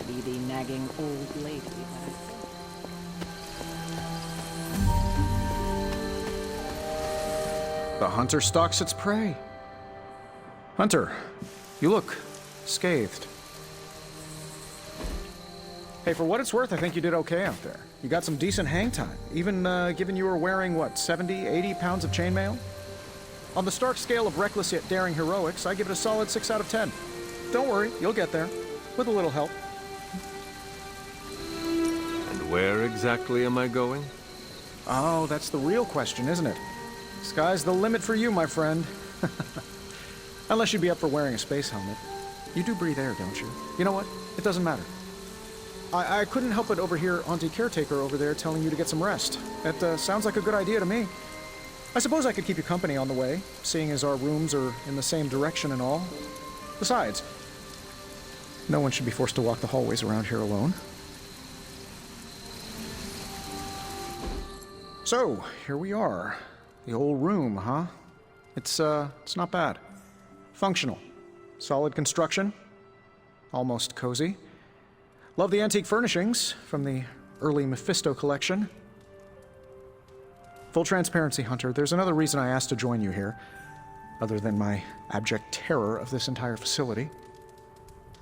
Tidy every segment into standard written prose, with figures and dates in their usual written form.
be the nagging old lady that The hunter stalks its prey. Hunter, you look scathed. Hey, for what it's worth, I think you did okay out there. You got some decent hang time, even given you were wearing, what, 70, 80 pounds of chainmail? On the Stark scale of reckless yet daring heroics, I give it a solid 6 out of 10. Don't worry, you'll get there, with a little help. And where exactly am I going? Oh, that's the real question, isn't it? Sky's the limit for you, my friend. Unless you'd be up for wearing a space helmet. You do breathe air, don't you? You know what? It doesn't matter. I couldn't help but overhear Auntie Caretaker over there telling you to get some rest. That sounds like a good idea to me. I suppose I could keep you company on the way, seeing as our rooms are in the same direction and all. Besides, no one should be forced to walk the hallways around here alone. So, here we are. The old room, huh? It's not bad. Functional. Solid construction. Almost cozy. Love the antique furnishings from the early Mephisto collection. Full transparency, Hunter, there's another reason I asked to join you here, other than my abject terror of this entire facility.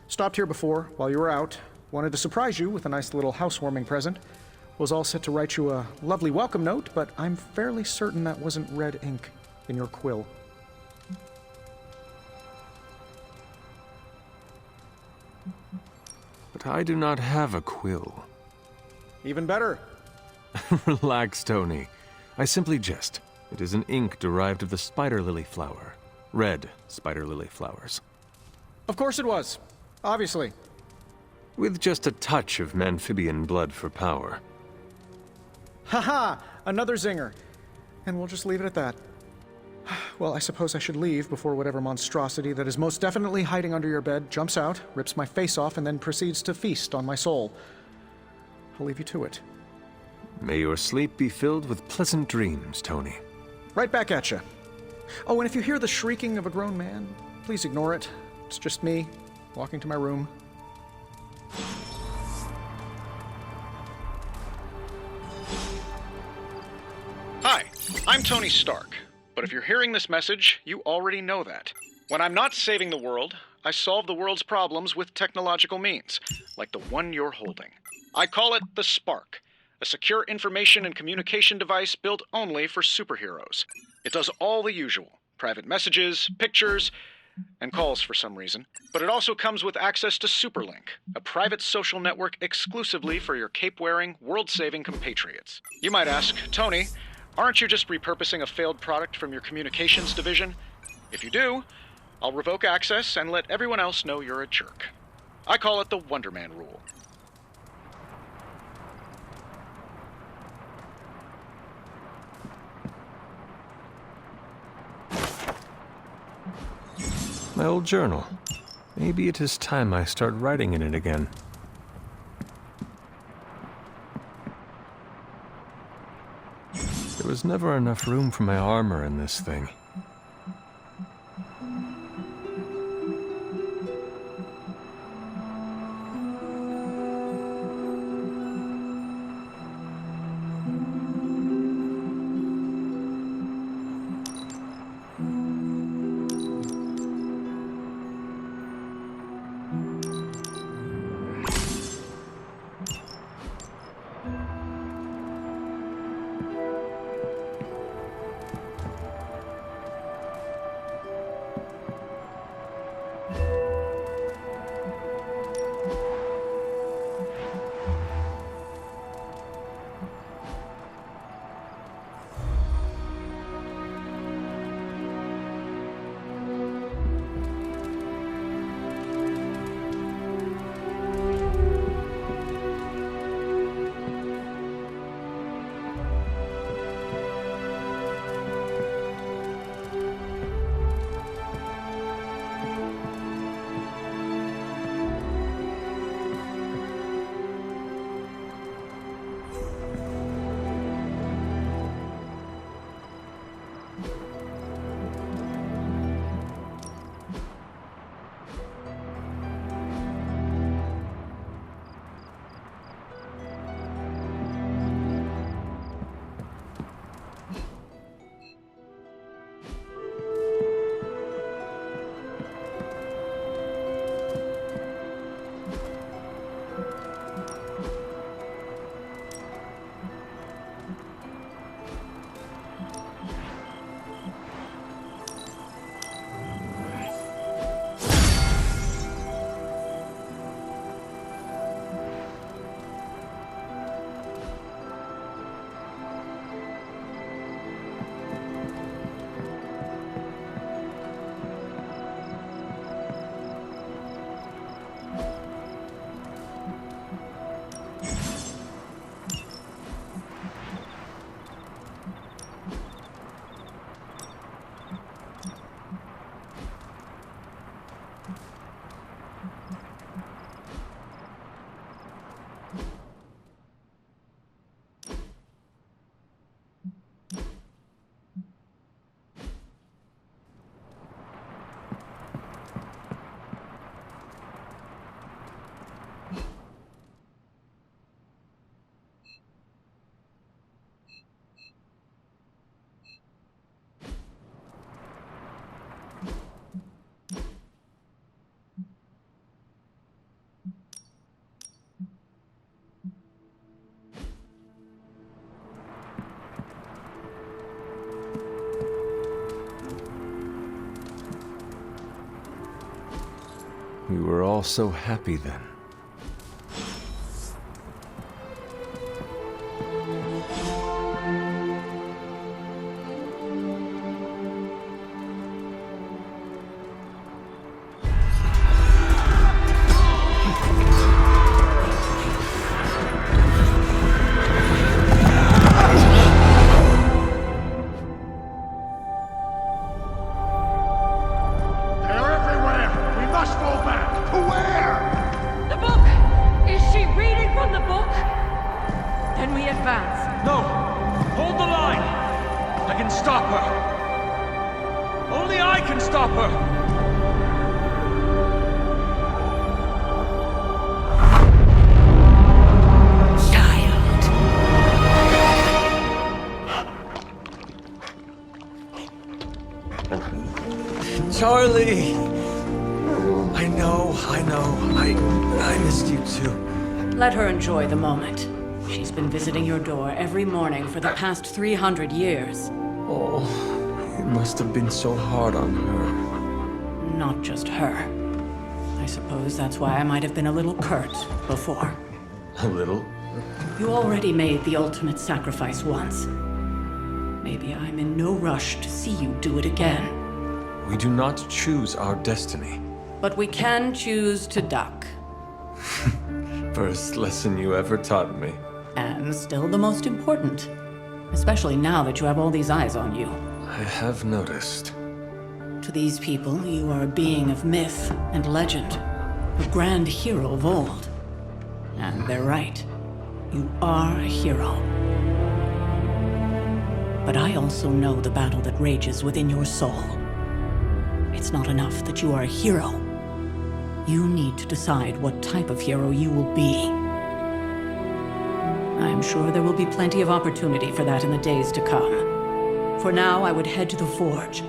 Stopped here before, while you were out. Wanted to surprise you with a nice little housewarming present. Was all set to write you a lovely welcome note, but I'm fairly certain that wasn't red ink in your quill. But I do not have a quill. Even better. Relax, Tony. I simply jest. It is an ink derived of the spider lily flower. Red spider lily flowers. Of course it was. Obviously. With just a touch of amphibian blood for power. Haha! Another zinger. And we'll just leave it at that. Well, I suppose I should leave before whatever monstrosity that is most definitely hiding under your bed jumps out, rips my face off, and then proceeds to feast on my soul. I'll leave you to it. May your sleep be filled with pleasant dreams, Tony. Right back at you. Oh, and if you hear the shrieking of a grown man, please ignore it. It's just me, walking to my room. Hi, I'm Tony Stark. But if you're hearing this message, you already know that. When I'm not saving the world, I solve the world's problems with technological means, like the one you're holding. I call it the Spark, a secure information and communication device built only for superheroes. It does all the usual, private messages, pictures, and calls for some reason. But it also comes with access to Superlink, a private social network exclusively for your cape-wearing, world-saving compatriots. You might ask, Tony, aren't you just repurposing a failed product from your communications division? If you do, I'll revoke access and let everyone else know you're a jerk. I call it the Wonder Man rule. My old journal. Maybe it is time I start writing in it again. There was never enough room for my armor in this thing. We were all so happy then. They're everywhere! We must fall back! To where? The book! Is she reading from the book? Then we advance. No! Hold the line! I can stop her! Only I can stop her! Charlie! I know. I missed you too. Let her enjoy the moment. She's been visiting your door every morning for the past 300 years. Oh, it must have been so hard on her. Not just her. I suppose that's why I might have been a little curt before. A little? You already made the ultimate sacrifice once. Maybe I'm in no rush to see you do it again. We do not choose our destiny. But we can choose to duck. First lesson you ever taught me. And still the most important. Especially now that you have all these eyes on you. I have noticed. To these people, you are a being of myth and legend. A grand hero of old. And they're right. You are a hero. But I also know the battle that rages within your soul. It's not enough that you are a hero. You need to decide what type of hero you will be. I'm sure there will be plenty of opportunity for that in the days to come. For now, I would head to the forge.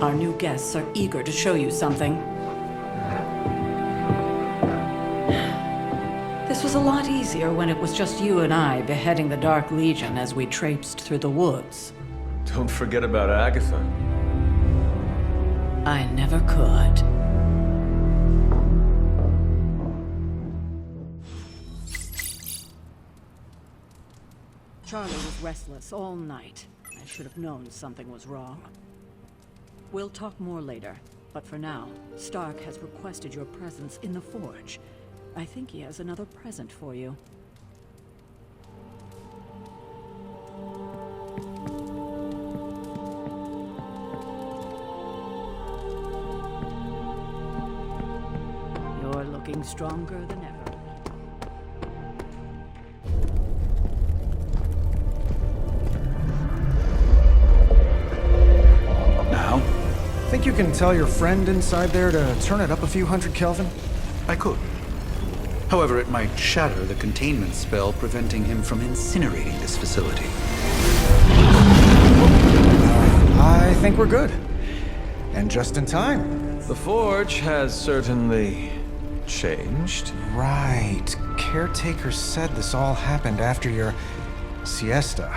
Our new guests are eager to show you something. This was a lot easier when it was just you and I beheading the Dark Legion as we traipsed through the woods. Don't forget about Agatha. I never could. Charlie was restless all night. I should have known something was wrong. We'll talk more later, but for now, Stark has requested your presence in the forge. I think he has another present for you. You're looking stronger than ever. Now? Think you can tell your friend inside there to turn it up a few hundred Kelvin? I could. However, it might shatter the containment spell preventing him from incinerating this facility. I think we're good. And just in time. The forge has certainly changed. Right. Caretaker said this all happened after your siesta.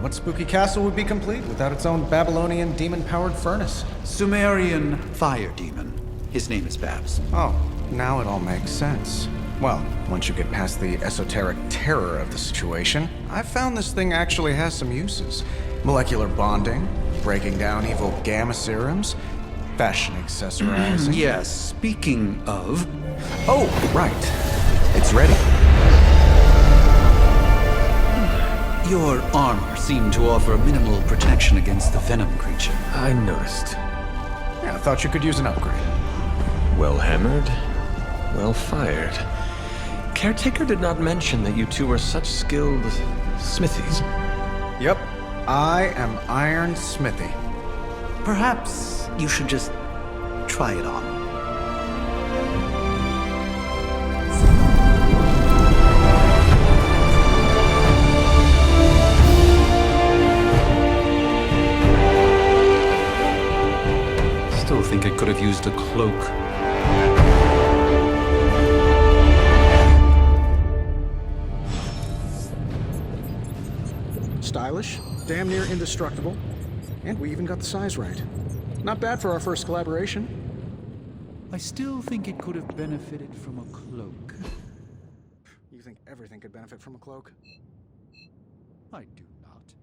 What spooky castle would be complete without its own Babylonian demon-powered furnace? Sumerian fire demon. His name is Babs. Oh, now it all makes sense. Well, once you get past the esoteric terror of the situation, I've found this thing actually has some uses. Molecular bonding, breaking down evil gamma serums, fashion accessorizing. Yes, speaking of... Oh, right. It's ready. Your armor seemed to offer minimal protection against the venom creature. I noticed. Yeah, I thought you could use an upgrade. Well hammered, well fired. Caretaker did not mention that you two were such skilled smithies. Yep, I am Iron Smithy. Perhaps you should just try it on. Still think it could have used a cloak. Stylish, damn near indestructible, and we even got the size right. Not bad for our first collaboration. I still think it could have benefited from a cloak. You think everything could benefit from a cloak? I do not.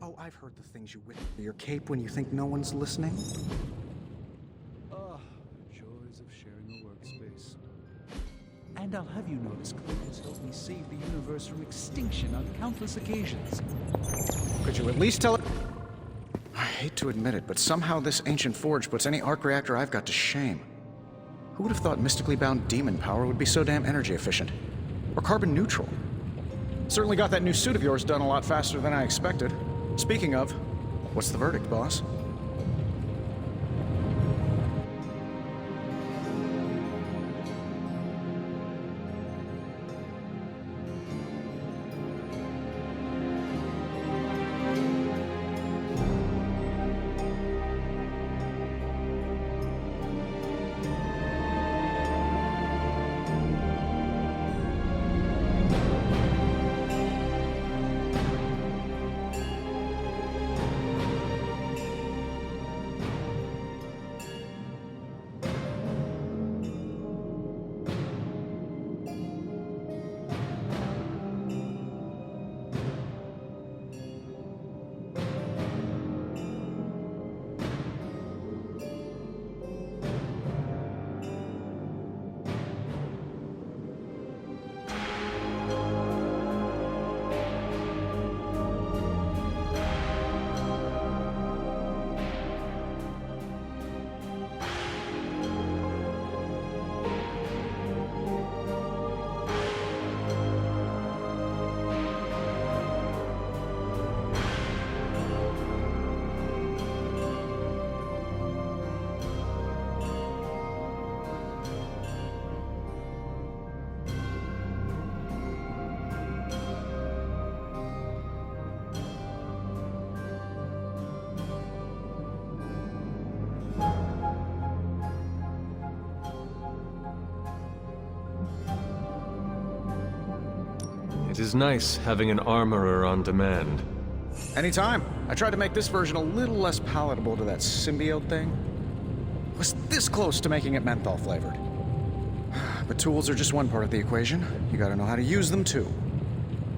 Oh, I've heard the things you whisper to your cape when you think no one's listening. Ah, joys of sharing a workspace. And I'll have you know this cloak has helped me save the universe from extinction on countless occasions. Could you at least tell it? I hate to admit it, but somehow this ancient forge puts any arc reactor I've got to shame. Who would have thought mystically bound demon power would be so damn energy efficient? Or carbon neutral? Certainly got that new suit of yours done a lot faster than I expected. Speaking of, what's the verdict, boss? It is nice having an armorer on demand. Anytime. I tried to make this version a little less palatable to that symbiote thing. Was this close to making it menthol flavored. But tools are just one part of the equation. You gotta know how to use them too.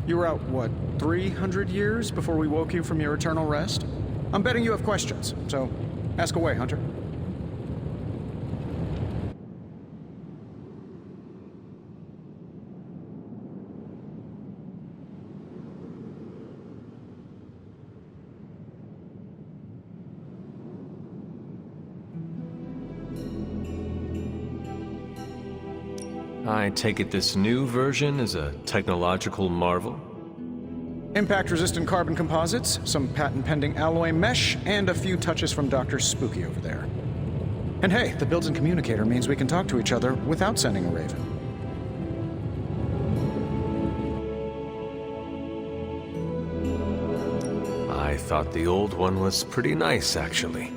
You were out, what, 300 years before we woke you from your eternal rest? I'm betting you have questions, so ask away, Hunter. I take it this new version is a technological marvel? Impact-resistant carbon composites, some patent-pending alloy mesh, and a few touches from Dr. Spooky over there. And hey, the built-in communicator means we can talk to each other without sending a raven. I thought the old one was pretty nice, actually.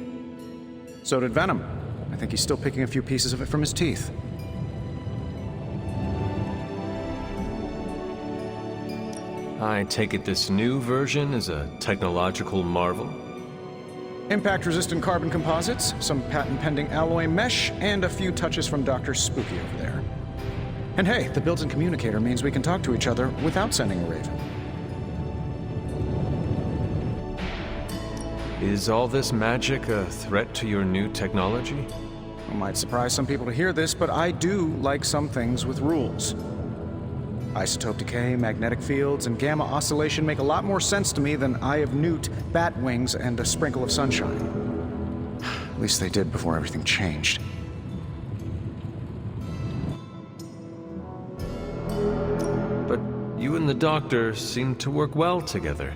So did Venom. I think he's still picking a few pieces of it from his teeth. I take it this new version is a technological marvel? Impact-resistant carbon composites, some patent-pending alloy mesh, and a few touches from Dr. Spooky over there. And hey, the built-in communicator means we can talk to each other without sending a raven. Is all this magic a threat to your new technology? It might surprise some people to hear this, but I do like some things with rules. Isotope decay, magnetic fields, and gamma oscillation make a lot more sense to me than Eye of Newt, bat wings, and a sprinkle of sunshine. At least they did before everything changed. But you and the doctor seem to work well together.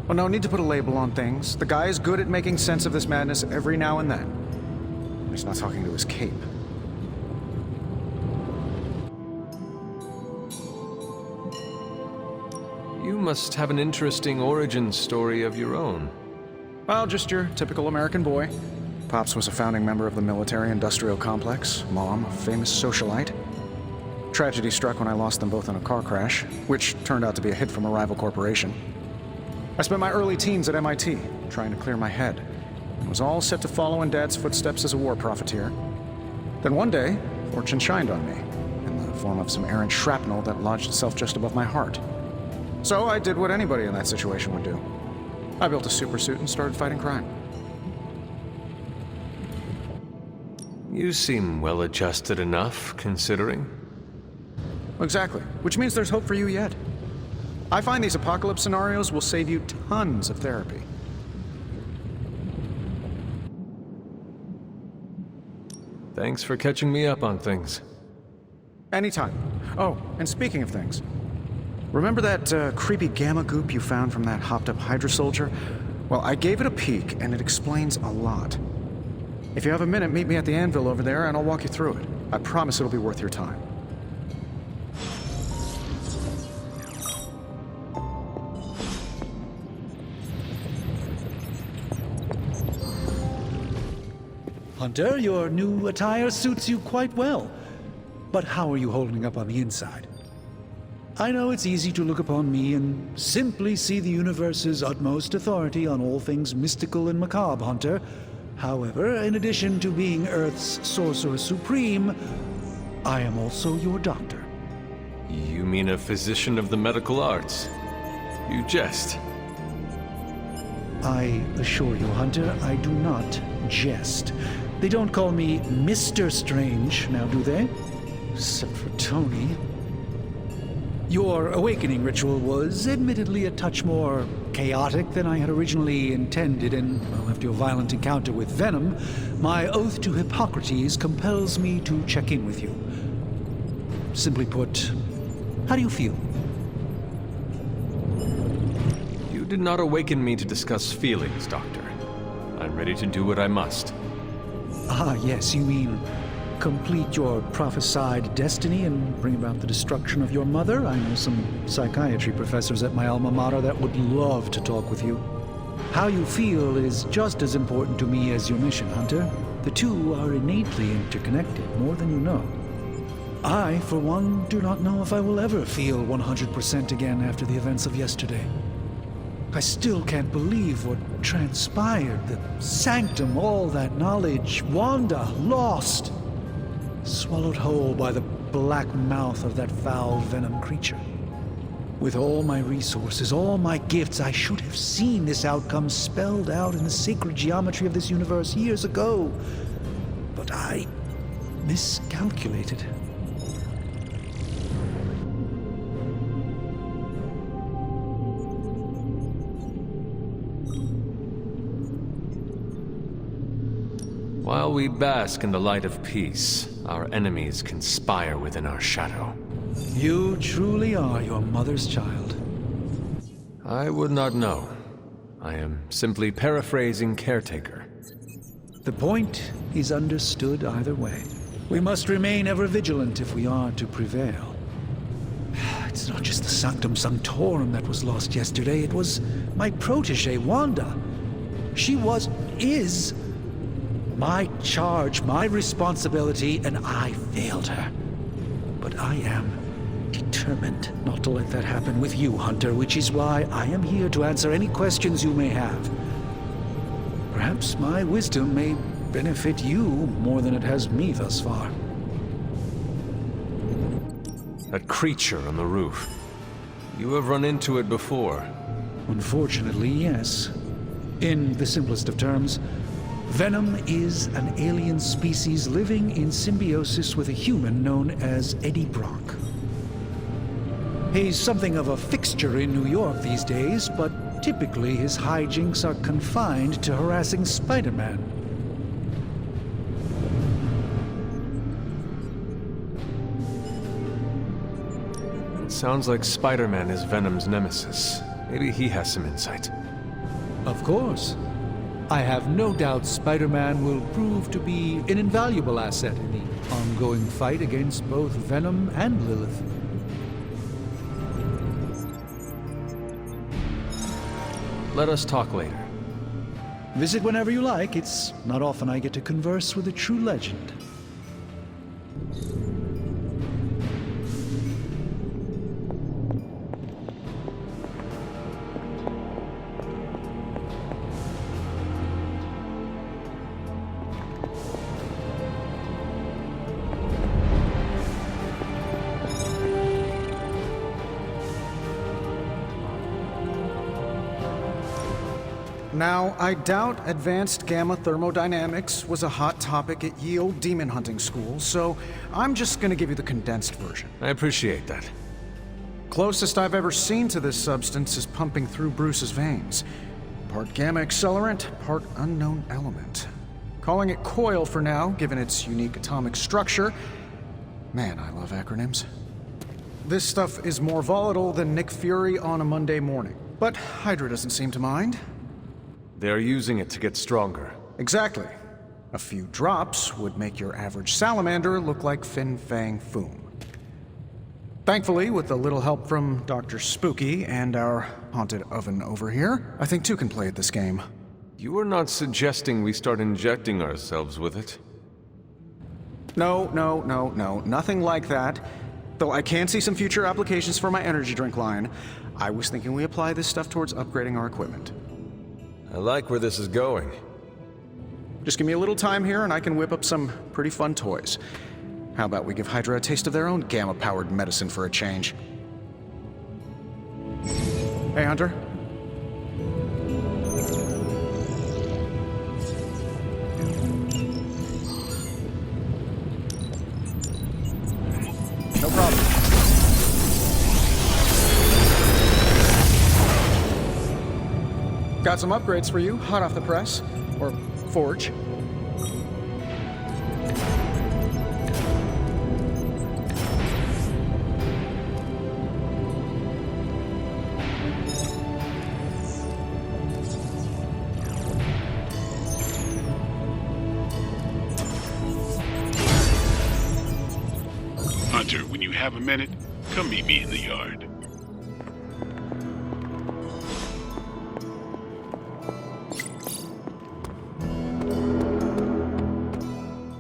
Well, no need to put a label on things. The guy is good at making sense of this madness every now and then. He's not talking to his cape. You must have an interesting origin story of your own. Well, just your typical American boy. Pops was a founding member of the military-industrial complex. Mom, a famous socialite. Tragedy struck when I lost them both in a car crash, which turned out to be a hit from a rival corporation. I spent my early teens at MIT, trying to clear my head. Was all set to follow in Dad's footsteps as a war profiteer. Then one day, fortune shined on me, in the form of some errant shrapnel that lodged itself just above my heart. So I did what anybody in that situation would do. I built a supersuit and started fighting crime. You seem well adjusted enough, considering. Exactly, which means there's hope for you yet. I find these apocalypse scenarios will save you tons of therapy. Thanks for catching me up on things. Anytime. Oh, and speaking of things, remember that creepy gamma goop you found from that hopped-up Hydra soldier? Well, I gave it a peek, and it explains a lot. If you have a minute, meet me at the anvil over there, and I'll walk you through it. I promise it'll be worth your time. Hunter, your new attire suits you quite well. But how are you holding up on the inside? I know it's easy to look upon me and simply see the universe's utmost authority on all things mystical and macabre, Hunter. However, in addition to being Earth's Sorcerer Supreme, I am also your doctor. You mean a physician of the medical arts? You jest. I assure you, Hunter, I do not jest. They don't call me Mr. Strange, now do they? Except for Tony. Your awakening ritual was admittedly a touch more chaotic than I had originally intended, and well, after your violent encounter with Venom, my oath to Hippocrates compels me to check in with you. Simply put, how do you feel? You did not awaken me to discuss feelings, Doctor. I'm ready to do what I must. Ah, yes, you mean complete your prophesied destiny and bring about the destruction of your mother? I know some psychiatry professors at my alma mater that would love to talk with you. How you feel is just as important to me as your mission, Hunter. The two are innately interconnected, more than you know. I, for one, do not know if I will ever feel 100% again after the events of yesterday. I still can't believe what transpired. The sanctum, all that knowledge. Wanda, lost. Swallowed whole by the black mouth of that foul venom creature. With all my resources, all my gifts, I should have seen this outcome spelled out in the sacred geometry of this universe years ago. But I miscalculated. While we bask in the light of peace, our enemies conspire within our shadow. You truly are your mother's child. I would not know. I am simply paraphrasing Caretaker. The point is understood either way. We must remain ever vigilant if we are to prevail. It's not just the Sanctum Sanctorum that was lost yesterday. It was my protege, Wanda. She is my charge, my responsibility, and I failed her. But I am determined not to let that happen with you, Hunter, which is why I am here to answer any questions you may have. Perhaps my wisdom may benefit you more than it has me thus far. That creature on the roof. You have run into it before. Unfortunately, yes. In the simplest of terms, Venom is an alien species living in symbiosis with a human known as Eddie Brock. He's something of a fixture in New York these days, but typically his hijinks are confined to harassing Spider-Man. It sounds like Spider-Man is Venom's nemesis. Maybe he has some insight. Of course. I have no doubt Spider-Man will prove to be an invaluable asset in the ongoing fight against both Venom and Lilith. Let us talk later. Visit whenever you like. It's not often I get to converse with a true legend. Now, I doubt advanced gamma thermodynamics was a hot topic at ye old demon hunting school, so I'm just gonna give you the condensed version. I appreciate that. Closest I've ever seen to this substance is pumping through Bruce's veins. Part gamma accelerant, part unknown element. Calling it coil for now, given its unique atomic structure. Man, I love acronyms. This stuff is more volatile than Nick Fury on a Monday morning. But Hydra doesn't seem to mind. They are using it to get stronger. Exactly. A few drops would make your average salamander look like Fin Fang Foom. Thankfully, with a little help from Dr. Spooky and our haunted oven over here, I think two can play at this game. You are not suggesting we start injecting ourselves with it? No, nothing like that. Though I can see some future applications for my energy drink line. I was thinking we apply this stuff towards upgrading our equipment. I like where this is going. Just give me a little time here and I can whip up some pretty fun toys. How about we give Hydra a taste of their own gamma-powered medicine for a change? Hey, Hunter. No problem. Got some upgrades for you, hot off the press. Or forge. Hunter, when you have a minute, come meet me in the yard.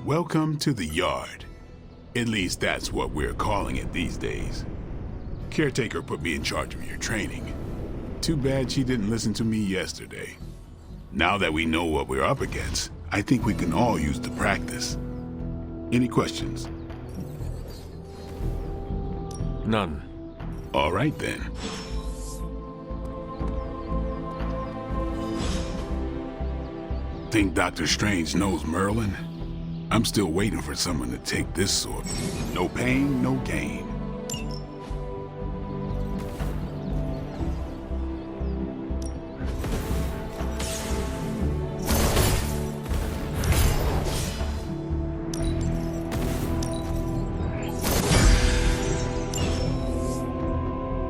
Welcome to the yard. At least that's what we're calling it these days. Caretaker put me in charge of your training. Too bad she didn't listen to me yesterday. Now that we know what we're up against, I think we can all use the practice. Any questions? None. All right then. Think Dr. Strange knows Merlin? I'm still waiting for someone to take this sword. No pain, no gain.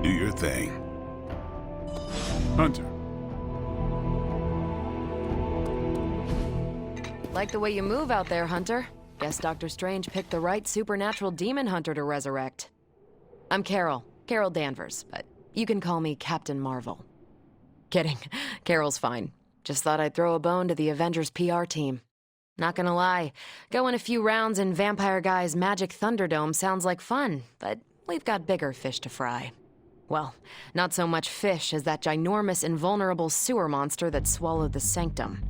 Do your thing. Hunter. Like the way you move out there, Hunter. Guess Dr. Strange picked the right supernatural demon hunter to resurrect. I'm Carol Danvers, but you can call me Captain Marvel. Kidding, Carol's fine. Just thought I'd throw a bone to the Avengers PR team. Not gonna lie, going a few rounds in Vampire Guy's Magic Thunderdome sounds like fun, but we've got bigger fish to fry. Well, not so much fish as that ginormous invulnerable sewer monster that swallowed the Sanctum.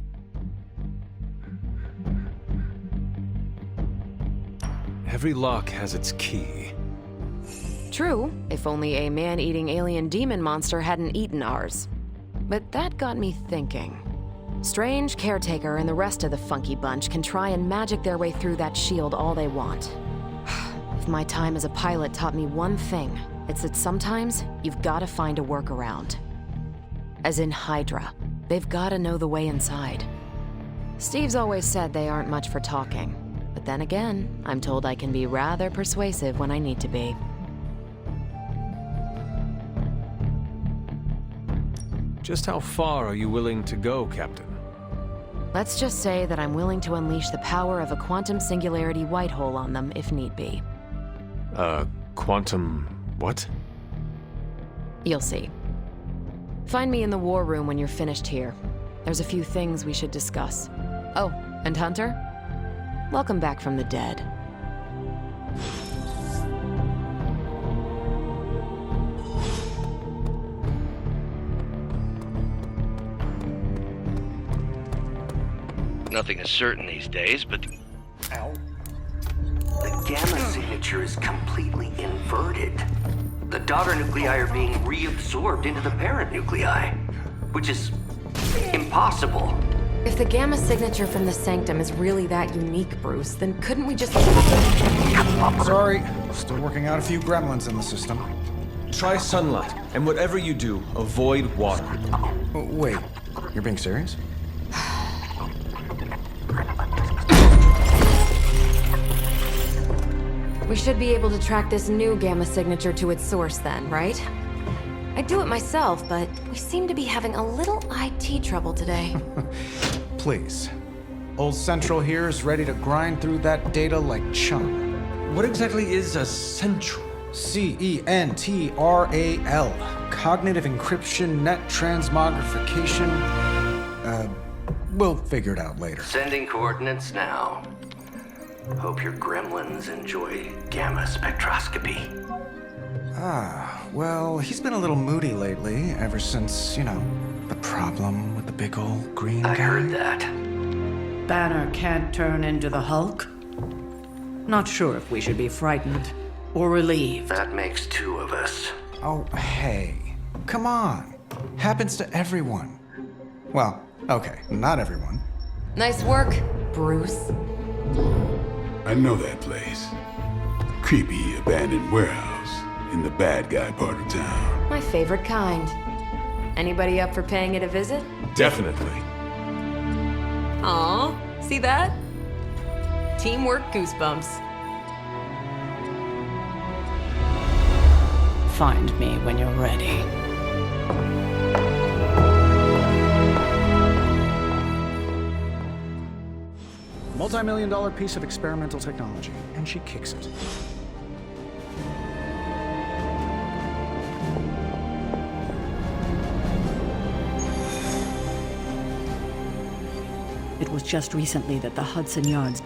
Every lock has its key. True, if only a man-eating alien demon monster hadn't eaten ours. But that got me thinking. Strange, Caretaker, and the rest of the funky bunch can try and magic their way through that shield all they want. If my time as a pilot taught me one thing, it's that sometimes you've got to find a workaround. As in Hydra, they've got to know the way inside. Steve's always said they aren't much for talking. But then again, I'm told I can be rather persuasive when I need to be. Just how far are you willing to go, Captain? Let's just say that I'm willing to unleash the power of a quantum singularity white hole on them if need be. Quantum... what? You'll see. Find me in the war room when you're finished here. There's a few things we should discuss. Oh, and Hunter? Welcome back from the dead. Nothing is certain these days, but... Ow. The gamma signature is completely inverted. The daughter nuclei are being reabsorbed into the parent nuclei, which is Impossible. If the gamma signature from the Sanctum is really that unique, Bruce, then couldn't we just... Sorry, still working out a few gremlins in the system. Try sunlight, and whatever you do, avoid water. Wait, you're being serious? We should be able to track this new gamma signature to its source then, right? I'd do it myself, but we seem to be having a little IT trouble today. Please. Old Central here is ready to grind through that data like chum. What exactly is a central? CENTRAL. Cognitive encryption, net transmogrification. We'll figure it out later. Sending coordinates now. Hope your gremlins enjoy gamma spectroscopy. Well, he's been a little moody lately, ever since, the problem with the big old green guy. I heard that. Banner can't turn into the Hulk? Not sure if we should be frightened or relieved. That makes two of us. Oh, hey. Come on. Happens to everyone. Well, okay, not everyone. Nice work, Bruce. I know that place. Creepy abandoned warehouse in the bad guy part of town. My favorite kind. Anybody up for paying it a visit? Definitely. Aw, see that? Teamwork goosebumps. Find me when you're ready. Multi-million-dollar piece of experimental technology, and she kicks it. It was just recently that the Hudson Yards...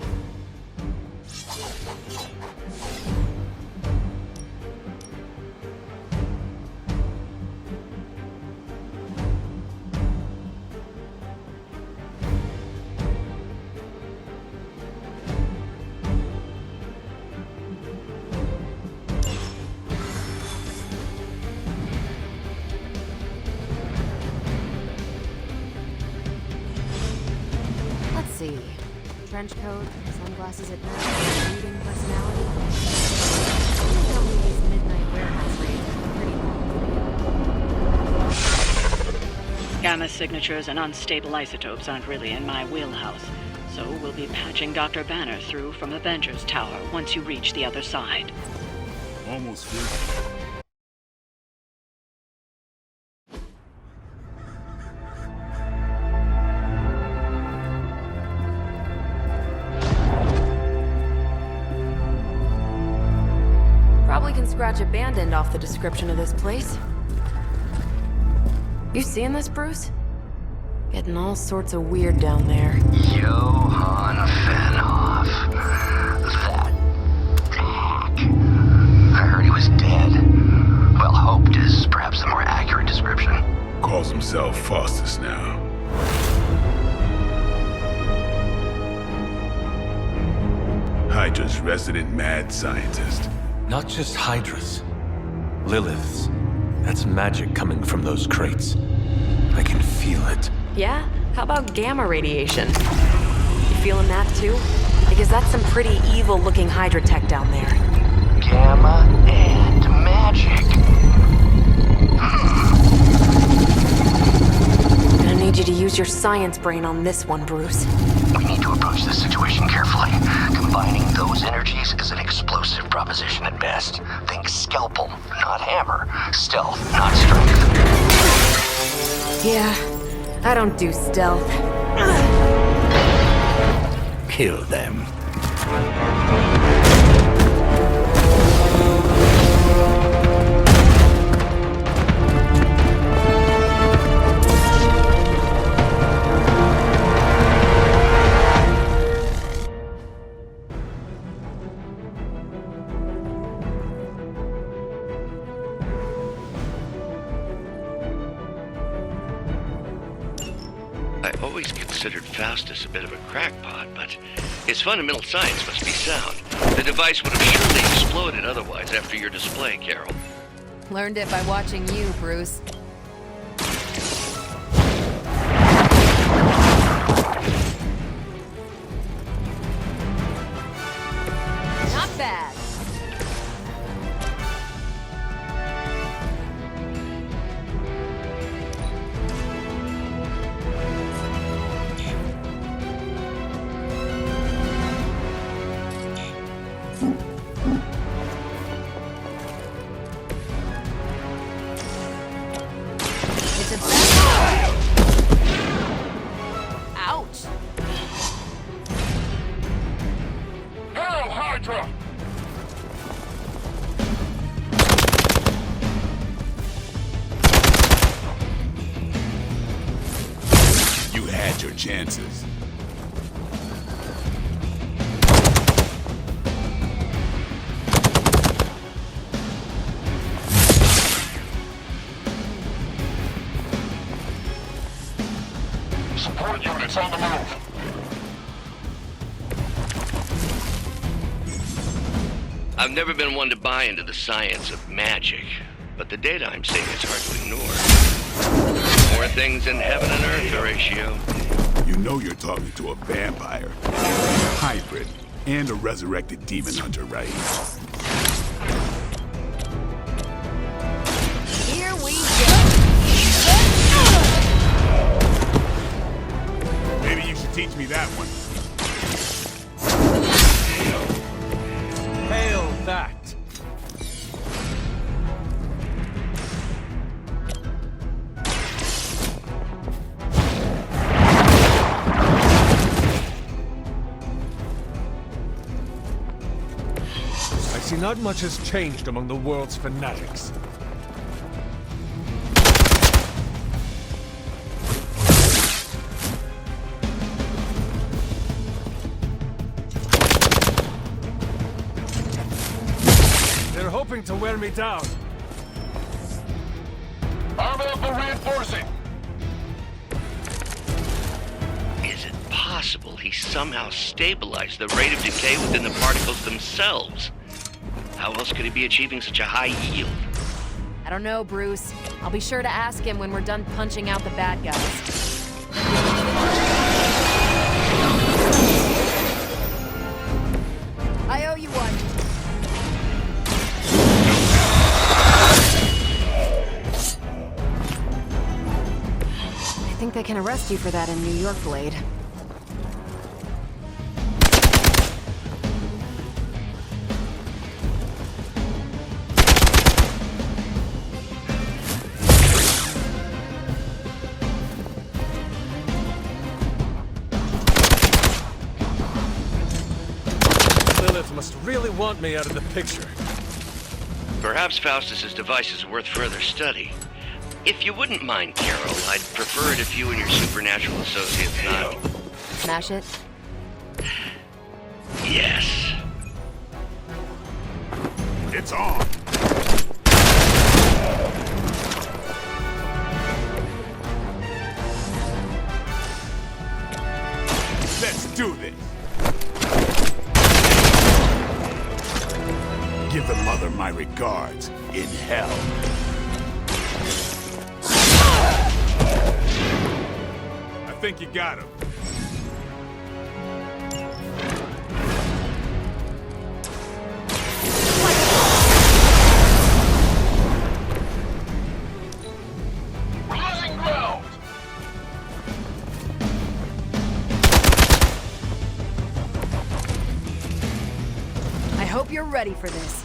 Trench coat, sunglasses at night, reading personality. Don't tell me these midnight warehouse raids are pretty Gamma signatures and unstable isotopes aren't really in my wheelhouse, so we'll be patching Dr. Banner through from Avengers Tower once you reach the other side. Almost finished. Probably can scratch abandoned off the description of this place. You seeing this, Bruce? Getting all sorts of weird down there. Johann Fenhoff. That hack. I heard he was dead. Well, hoped is perhaps a more accurate description. Calls himself Faustus now. Hydra's resident mad scientist. Not just Hydras. Liliths. That's magic coming from those crates. I can feel it. Yeah? How about gamma radiation? You feeling that too? Because that's some pretty evil-looking Hydra tech down there. Gamma and magic. Gonna need you to use your science brain on this one, Bruce. We need to approach this situation carefully. Combining those energies is an explosive proposition at best. Think scalpel, not hammer. Stealth, not strength. Yeah, I don't do stealth. Kill them. I always considered Faustus a bit of a crackpot, but his fundamental science must be sound. The device would have surely exploded otherwise after your display, Carol. Learned it by watching you, Bruce. etc. You had your chances. Support units on the move. I've never been one to buy into the science of magic, but the data I'm seeing is hard to ignore. More things in heaven and earth, Horatio. You know you're talking to a vampire, a hybrid, and a resurrected demon hunter, right? Here we go. Maybe you should teach me that one. Hail that! I see not much has changed among the world's fanatics. They're hoping to wear me down. Armor up and reinforcing. Is it possible he somehow stabilized the rate of decay within the particles themselves? How else could he be achieving such a high yield? I don't know, Bruce. I'll be sure to ask him when we're done punching out the bad guys. I owe you one. I think they can arrest you for that in New York, Blade. Lilith must really want me out of the picture. Perhaps Faustus's device is worth further study. If you wouldn't mind, Carol, I'd prefer it if you and your supernatural associates not... Smash it? Yes. It's on. Let's do this. Give the mother my regards in hell. I think you got him. We're losing ground. I hope you're ready for this.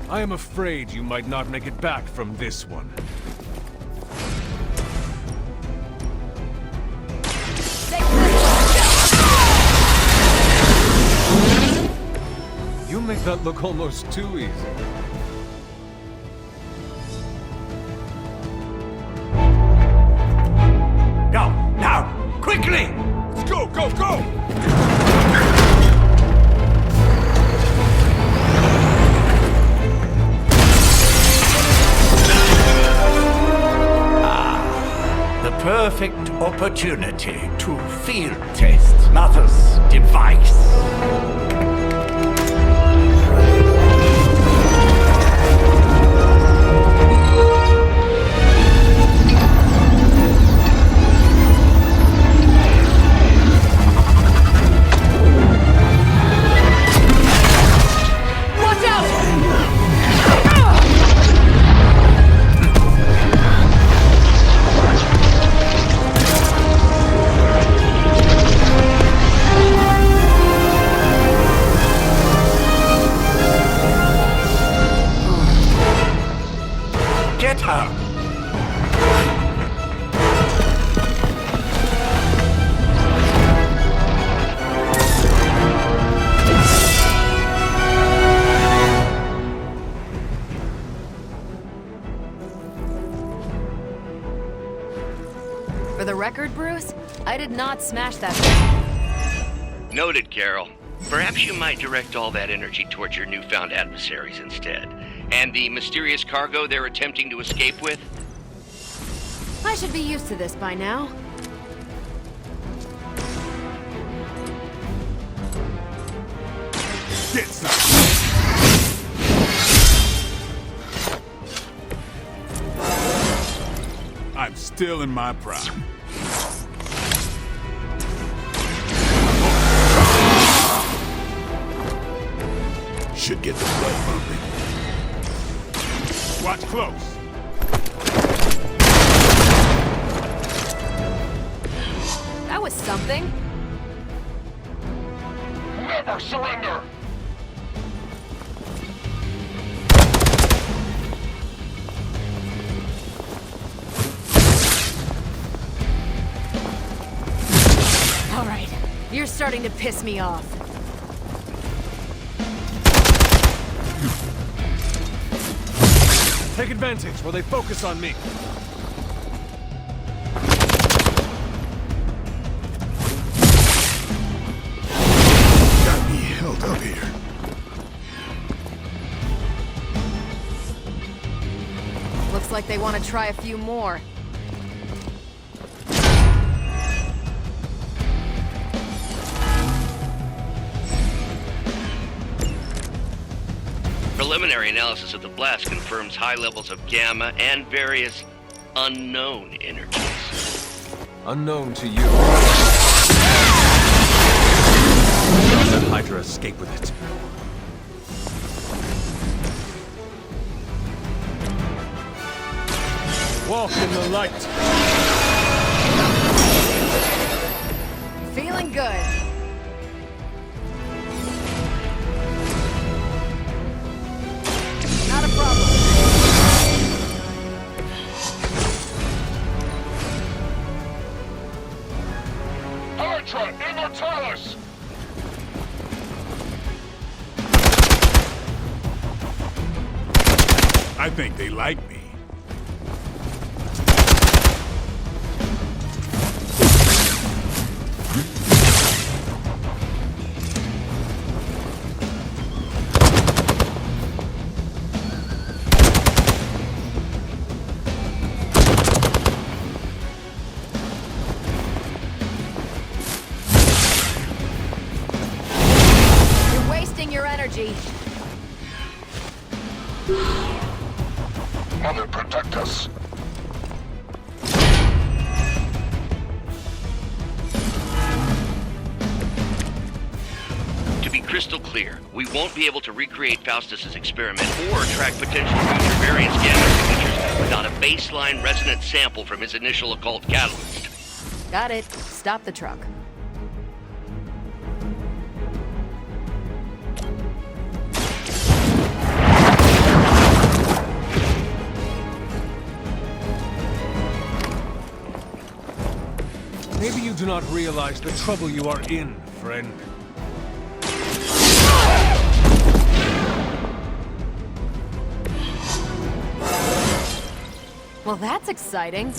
I am afraid you might not make it back from this one. You make that look almost too easy. Go, now, quickly! Let's go, go, go! The perfect opportunity to field test Mother's device. Watch out! Get her! the record, Bruce, I did not smash that thing. Noted, Carol. Perhaps you might direct all that energy towards your newfound adversaries instead. And the mysterious cargo they're attempting to escape with? I should be used to this by now. Get some. I'm still in my prime. Should get the blood pumping. Watch close. That was something. Never surrender! All right, you're starting to piss me off. Take advantage while they focus on me. Got me held up here. Looks like they want to try a few more. Preliminary analysis of the blast confirms high levels of gamma and various unknown energies. Unknown to you. Let Hydra escape with it. Walk in the light. Feeling good. Not a problem. Hydra Immortalis! I think they like me. You're wasting your energy. Mother, protect us. To be crystal clear, we won't be able to recreate Faustus's experiment or track potential future variance gamma signatures without a baseline resonance sample from his initial occult catalyst. Got it. Stop the truck. Maybe you do not realize the trouble you are in, friend. Well, that's exciting.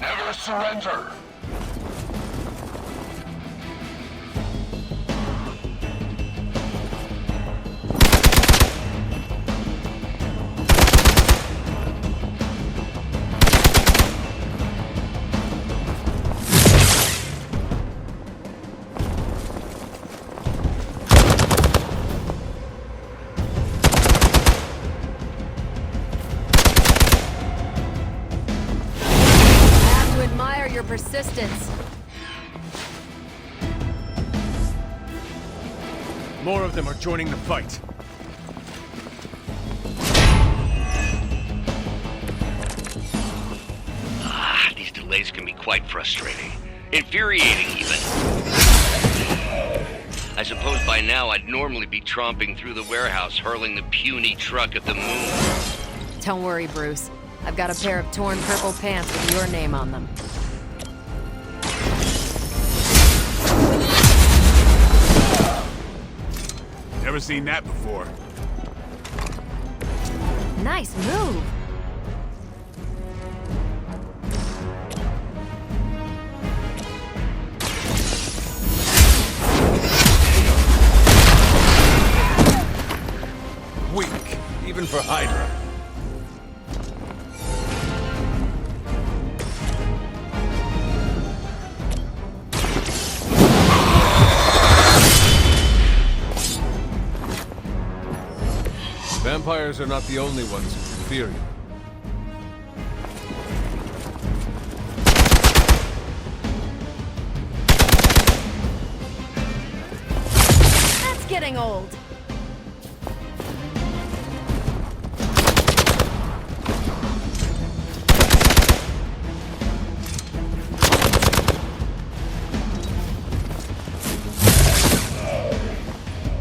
Never surrender. Your persistence. More of them are joining the fight. These delays can be quite frustrating. Infuriating, even. I suppose by now I'd normally be tromping through the warehouse, hurling the puny truck at the moon. Don't worry, Bruce. I've got a pair of torn purple pants with your name on them. Never seen that before. Nice move. weak, even for Hydra. Vampires are not the only ones who can fear you. That's getting old.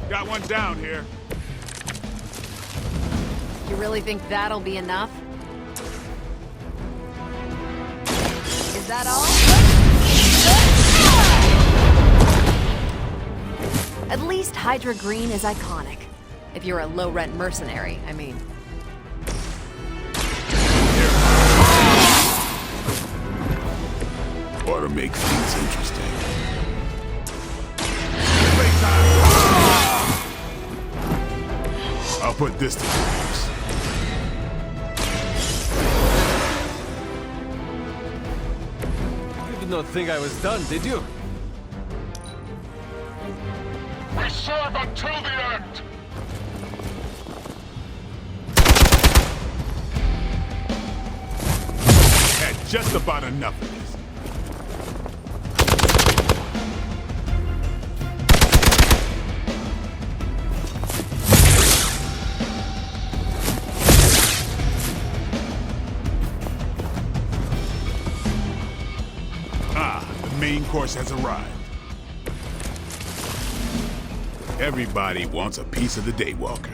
Got one down here. You really think that'll be enough? Is that all? At least Hydra Green is iconic. If you're a low-rent mercenary, I mean. Ought to make things interesting. I'll put this to use. You did not think I was done, did you? We serve until the end! Had just about enough of this. The main course has arrived. Everybody wants a piece of the Daywalker.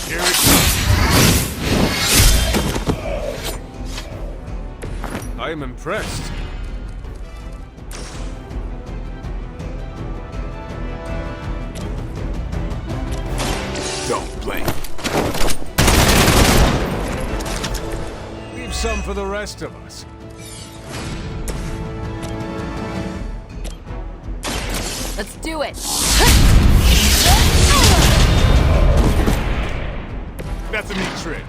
Here it comes. I am impressed. Don't blink. Leave some for the rest of us. Let's do it. That's a neat trick.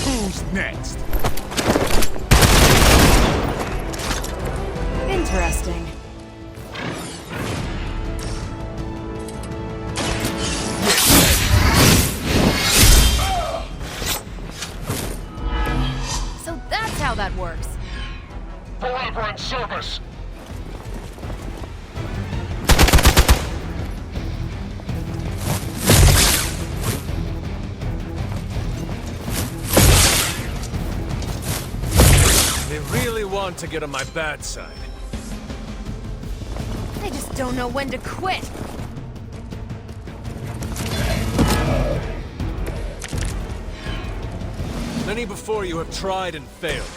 Who's next? Interesting. So that's how that works. Forever in service! They really want to get on my bad side. They just don't know when to quit. Many before you have tried and failed.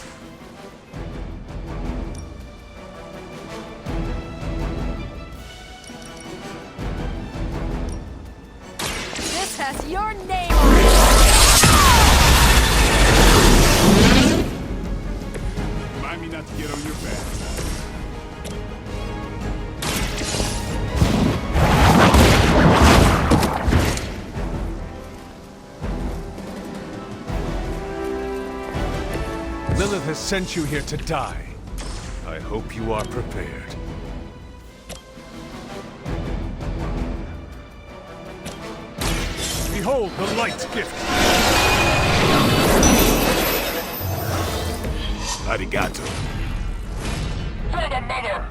This has your name on it. Remind me not to get on your bad side. Lilith has sent you here to die. I hope you are prepared. Behold the light's gift! Arigato. For the mother!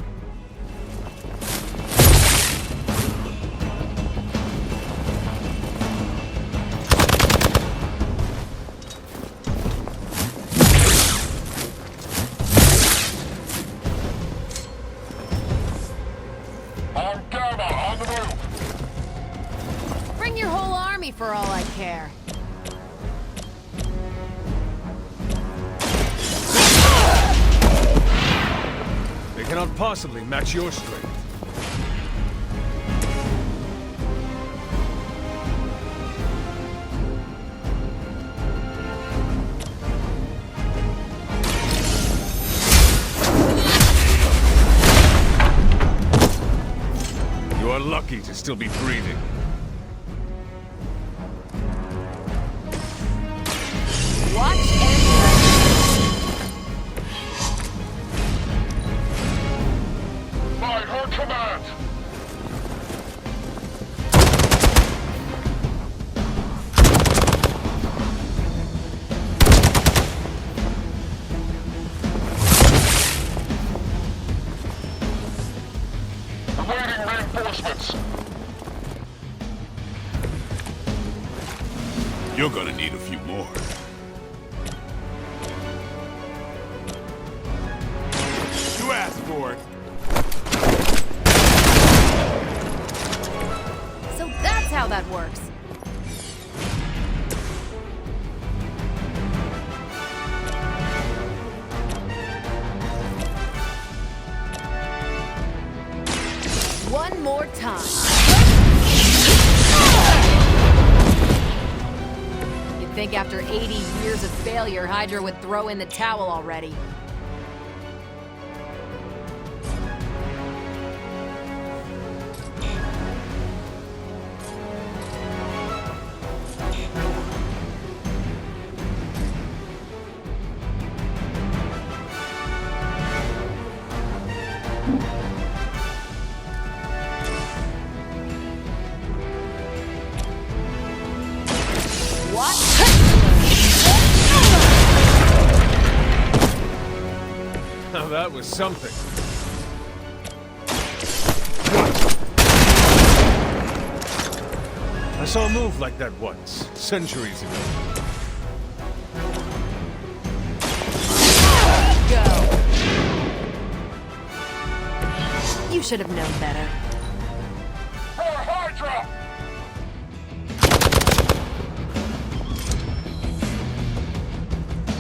On Gamma, on the move! Bring your whole army for all I care. They cannot possibly match your strength. to still be breathing. Watch and learn. By her command! Awaiting reinforcements. You're gonna need a few more. You asked for it. So that's how that works. One more time. You'd think after 80 years of failure, Hydra would throw in the towel already. Now that was something. I saw a move like that once, centuries ago. Go. You should have known better. For Hydra!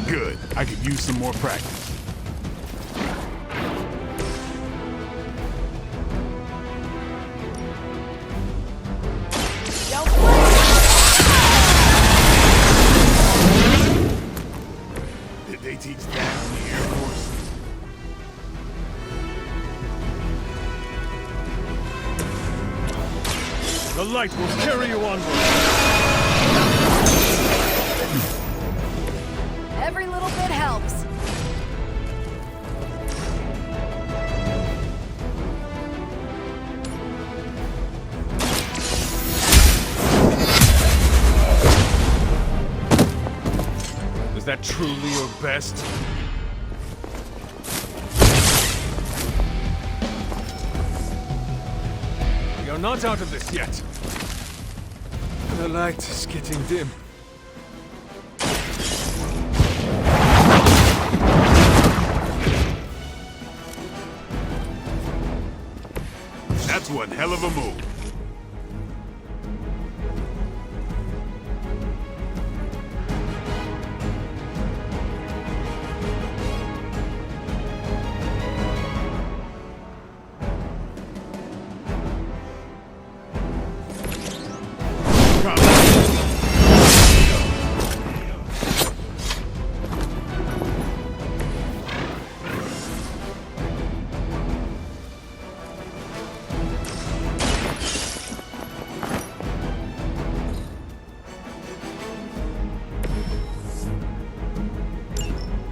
Good. I could use some more practice. Did they teach that in the Air Force? The light will carry you onward. Every little bit helps. Was that truly your best? You're not out of this yet. The light is getting dim. That's one hell of a move.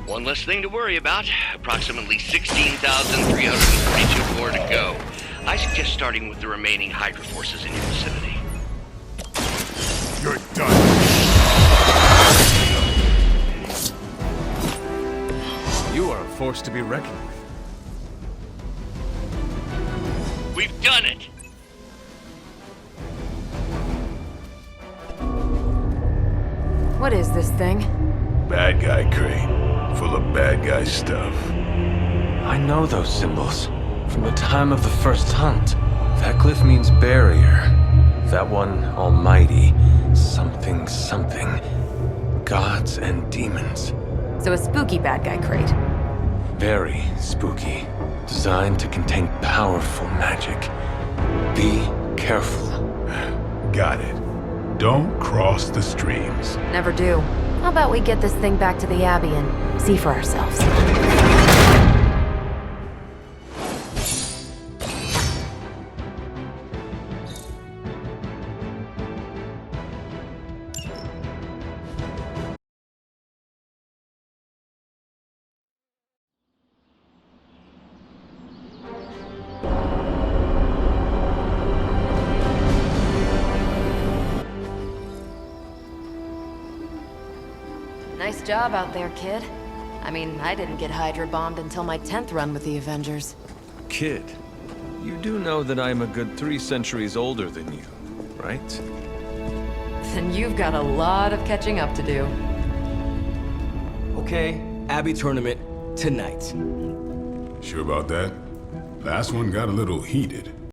One less thing to worry about. Approximately 16,342 more to go. I suggest starting with the remaining Hydra forces in your vicinity. You're done. You are a force to be reckoned with. We've done it! What is this thing? Bad guy crate. Full of bad guy stuff. I know those symbols. From the time of the first hunt. That glyph means barrier. That one, almighty. Something, something. Gods and demons. So a spooky bad guy crate. Very spooky. Designed to contain powerful magic. Be careful. Got it. Don't cross the streams. Never do. How about we get this thing back to the Abbey and see for ourselves? Nice job out there, kid. I mean, I didn't get Hydra bombed until my 10th run with the Avengers. Kid, you do know that I'm a good 3 centuries older than you, right? Then you've got a lot of catching up to do. Okay, Abbey tournament tonight. Sure about that? Last one got a little heated.